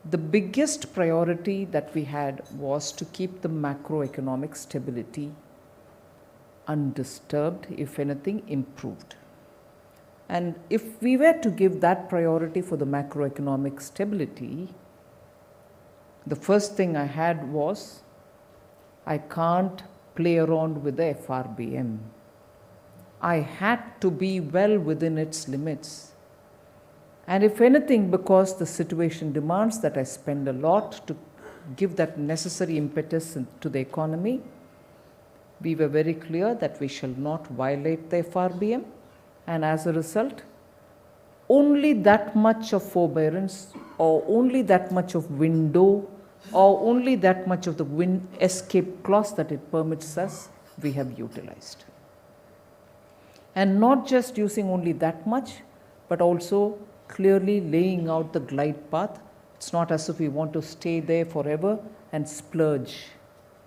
the biggest priority that we had was to keep the macroeconomic stability undisturbed, if anything, improved. And if we were to give that priority for the macroeconomic stability, the first thing I had was, I can't play around with the FRBM. I had to be well within its limits. And if anything, because the situation demands that I spend a lot to give that necessary impetus to the economy, we were very clear that we shall not violate the FRBM, and as a result, only that much of forbearance, or only that much of window, or only that much of the escape clause that it permits us, we have utilized. And not just using only that much, but also clearly laying out the glide path. It's not as if we want to stay there forever and splurge.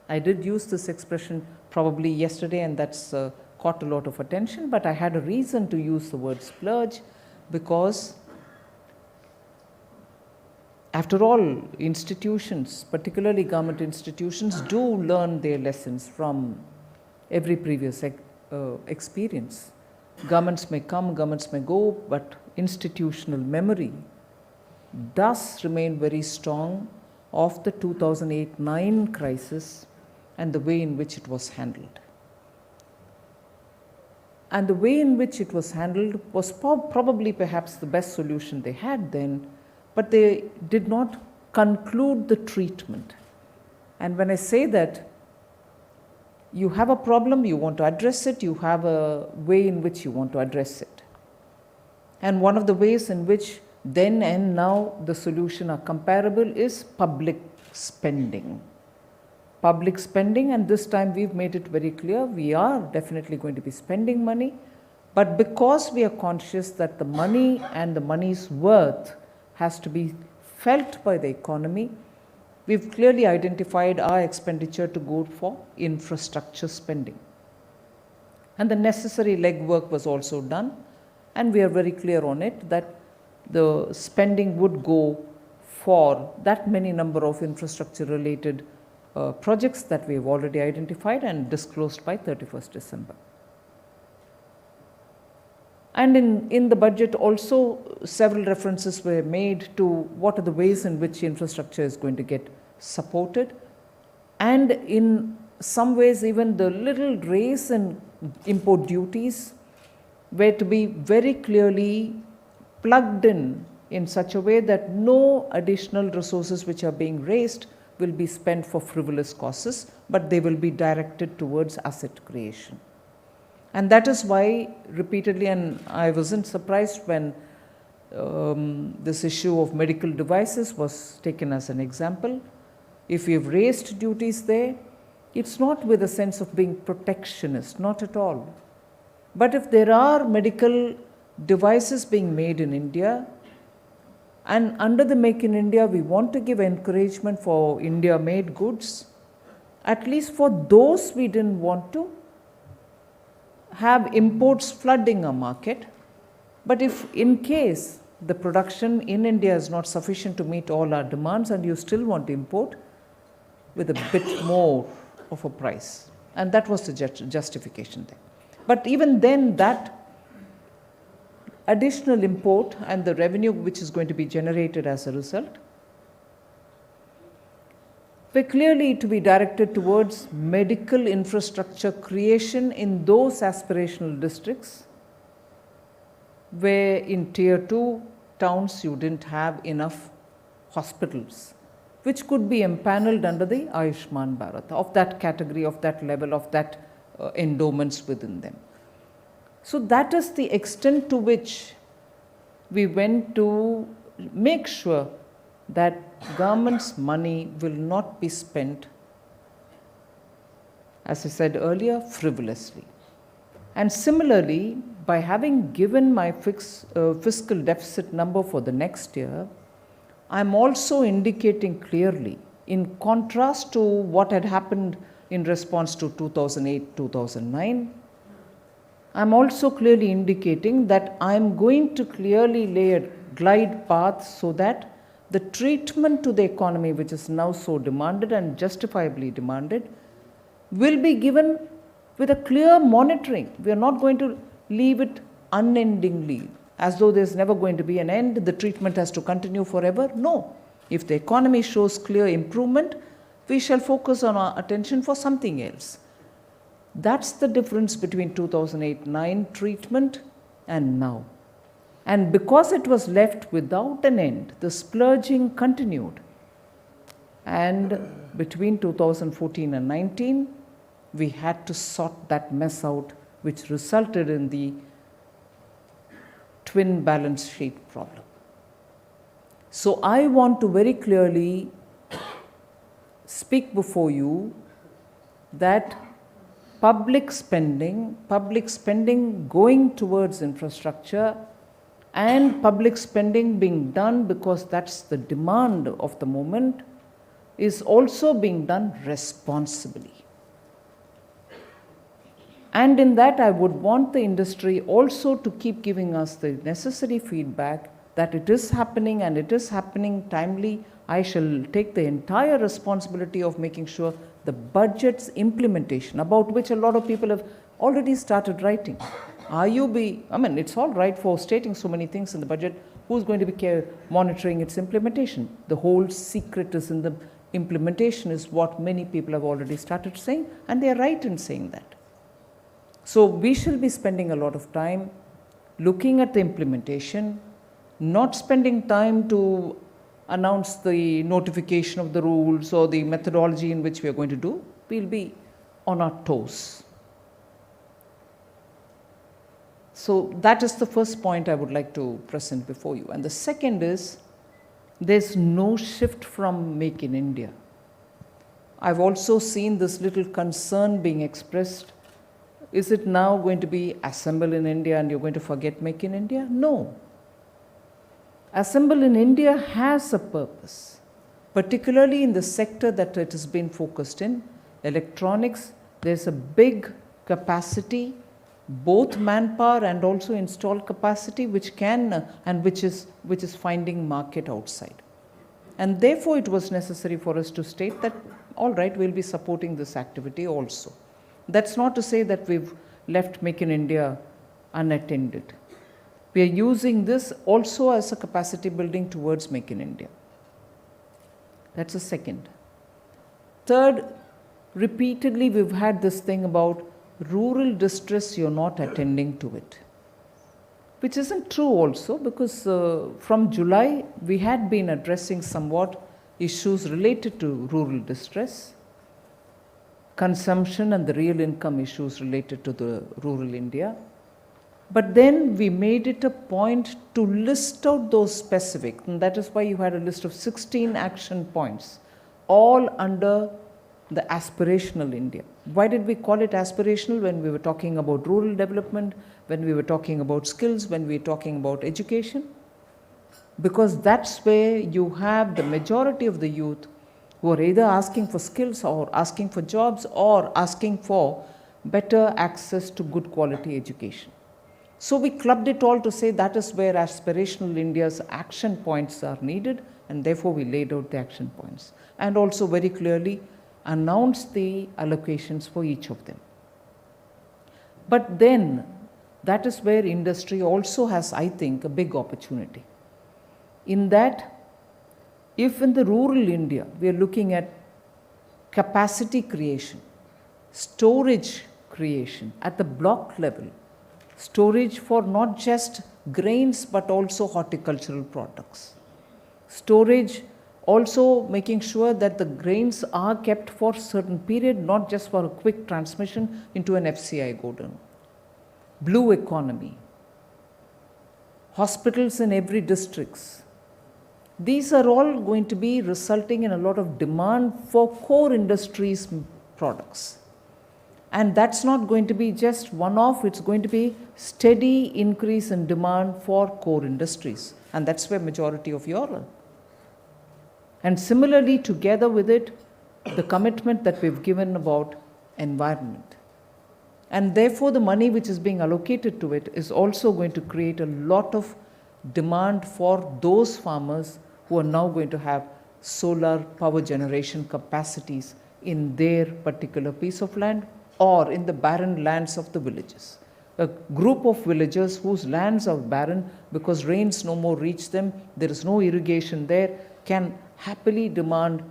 I did use this expression probably yesterday, and that's caught a lot of attention, but I had a reason to use the word splurge, because after all, institutions, particularly government institutions, do learn their lessons from every previous experience. Governments may come, governments may go, but institutional memory does remain very strong of the 2008-9 crisis and the way in which it was handled. And the way in which it was handled was probably perhaps the best solution they had then, but they did not conclude the treatment. And when I say that, you have a problem, you want to address it, you have a way in which you want to address it. And one of the ways in which then and now the solution are comparable is public spending. Public spending, and this time we've made it very clear, we are definitely going to be spending money, but because we are conscious that the money and the money's worth has to be felt by the economy, we've clearly identified our expenditure to go for infrastructure spending. And the necessary legwork was also done, and we are very clear on it that the spending would go for that many number of infrastructure related projects that we have already identified and disclosed by 31st December. And in the budget also several references were made to what are the ways in which infrastructure is going to get supported, and in some ways even the little raise in import duties were to be very clearly plugged in such a way that no additional resources which are being raised will be spent for frivolous causes, but they will be directed towards asset creation. And that is why repeatedly, and I wasn't surprised when this issue of medical devices was taken as an example. If we've raised duties there, it's not with a sense of being protectionist, not at all. But if there are medical devices being made in India, and under the Make in India, we want to give encouragement for India-made goods, at least for those we didn't want to have imports flooding our market. But if in case the production in India is not sufficient to meet all our demands and you still want to import with a bit more of a price, and that was the justification there. But even then, that additional import and the revenue which is going to be generated as a result were clearly to be directed towards medical infrastructure creation in those aspirational districts where in tier 2 towns you didn't have enough hospitals, which could be empaneled under the Ayushman Bharat, of that category, of that level, of that endowments within them. So that is the extent to which we went to make sure that government's money will not be spent, as I said earlier, frivolously. And similarly, by having given my fiscal deficit number for the next year, I am also indicating clearly, in contrast to what had happened in response to 2008-2009, I am also clearly indicating that I am going to clearly lay a glide path so that the treatment to the economy, which is now so demanded and justifiably demanded, will be given with a clear monitoring. We are not going to leave it unendingly, as though there's never going to be an end, the treatment has to continue forever. No. If the economy shows clear improvement, we shall focus on our attention for something else. That's the difference between 2008-9 treatment and now. And because it was left without an end, the splurging continued. And between 2014 and 19, we had to sort that mess out, which resulted in the twin balance sheet problem. So I want to very clearly speak before you that public spending going towards infrastructure and public spending being done because that's the demand of the moment is also being done responsibly. And in that, I would want the industry also to keep giving us the necessary feedback that it is happening and it is happening timely. I shall take the entire responsibility of making sure the budget's implementation, about which a lot of people have already started writing. It's all right for stating so many things in the budget. Who's going to be monitoring its implementation? The whole secret is in the implementation, is what many people have already started saying, and they are right in saying that. So we shall be spending a lot of time looking at the implementation, not spending time to announce the notification of the rules or the methodology in which we are going to do. We'll be on our toes. So that is the first point I would like to present before you. And the second is, there's no shift from Make in India. I've also seen this little concern being expressed. Is it now going to be Assemble in India and you're going to forget Make in India? No. Assemble in India has a purpose, particularly in the sector that it has been focused in, electronics. There's a big capacity, both manpower and also installed capacity, which can and which is finding market outside. And therefore, it was necessary for us to state that, all right, we'll be supporting this activity also. That's not to say that we've left Make in India unattended. We are using this also as a capacity building towards Make in India. That's the second. Third, repeatedly we've had this thing about rural distress, you're not attending to it. Which isn't true also, because from July we had been addressing somewhat issues related to rural distress, consumption and the real income issues related to the rural India. But then we made it a point to list out those specific, and that is why you had a list of 16 action points, all under the aspirational India. Why did we call it aspirational when we were talking about rural development, when we were talking about skills, when we were talking about education? Because that's where you have the majority of the youth who are either asking for skills or asking for jobs or asking for better access to good quality education. So we clubbed it all to say that is where aspirational India's action points are needed, and therefore we laid out the action points and also very clearly announced the allocations for each of them. But then that is where industry also has, I think, a big opportunity. In that, if in the rural India we are looking at capacity creation, storage creation at the block level, storage for not just grains but also horticultural products. Storage also making sure that the grains are kept for a certain period, not just for a quick transmission into an FCI godown. Blue economy. Hospitals in every district. These are all going to be resulting in a lot of demand for core industries products. And that's not going to be just one-off, it's going to be steady increase in demand for core industries. And that's where majority of you are. And similarly, together with it, the commitment that we've given about environment. And therefore, the money which is being allocated to it is also going to create a lot of demand for those farmers who are now going to have solar power generation capacities in their particular piece of land or in the barren lands of the villages. A group of villagers whose lands are barren because rains no more reach them, there is no irrigation there, can happily demand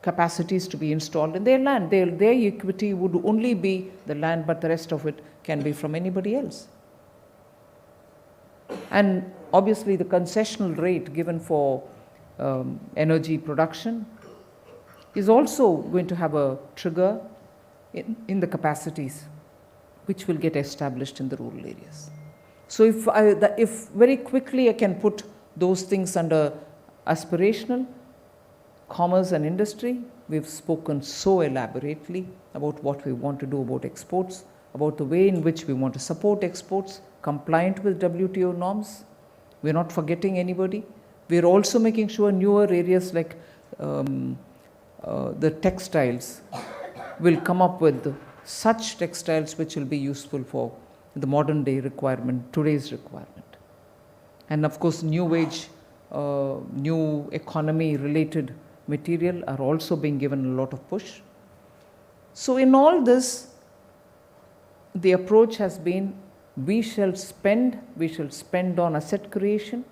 capacities to be installed in their land. Their equity would only be the land, but the rest of it can be from anybody else. And obviously the concessional rate given for energy production is also going to have a trigger in the capacities which will get established in the rural areas. So if very quickly I can put those things under aspirational, commerce and industry, we've spoken so elaborately about what we want to do about exports, about the way in which we want to support exports, compliant with WTO norms. We're not forgetting anybody. We're also making sure newer areas like the textiles will come up with such textiles which will be useful for the modern day requirement, today's requirement. And of course, new age, new economy related material are also being given a lot of push. So in all this, the approach has been we shall spend on asset creation,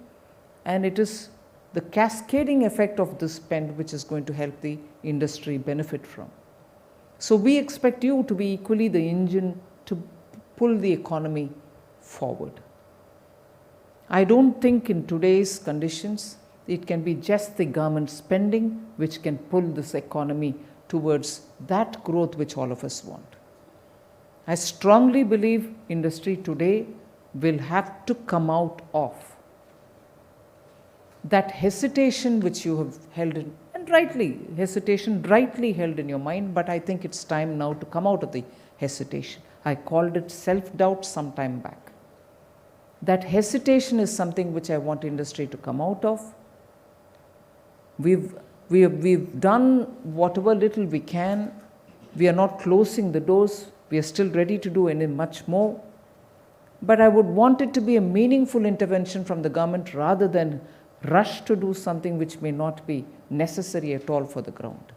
and it is the cascading effect of this spend which is going to help the industry benefit from. So we expect you to be equally the engine to pull the economy forward. I don't think in today's conditions it can be just the government spending which can pull this economy towards that growth which all of us want. I strongly believe industry today will have to come out of that hesitation which you have held in, and rightly held in your mind, but I think it's time now to come out of the hesitation. I called it self-doubt some time back. That hesitation is something which I want industry to come out of. We've done whatever little we can. We are not closing the doors. We are still ready to do any much more. But I would want it to be a meaningful intervention from the government rather than rush to do something which may not be necessary at all for the ground.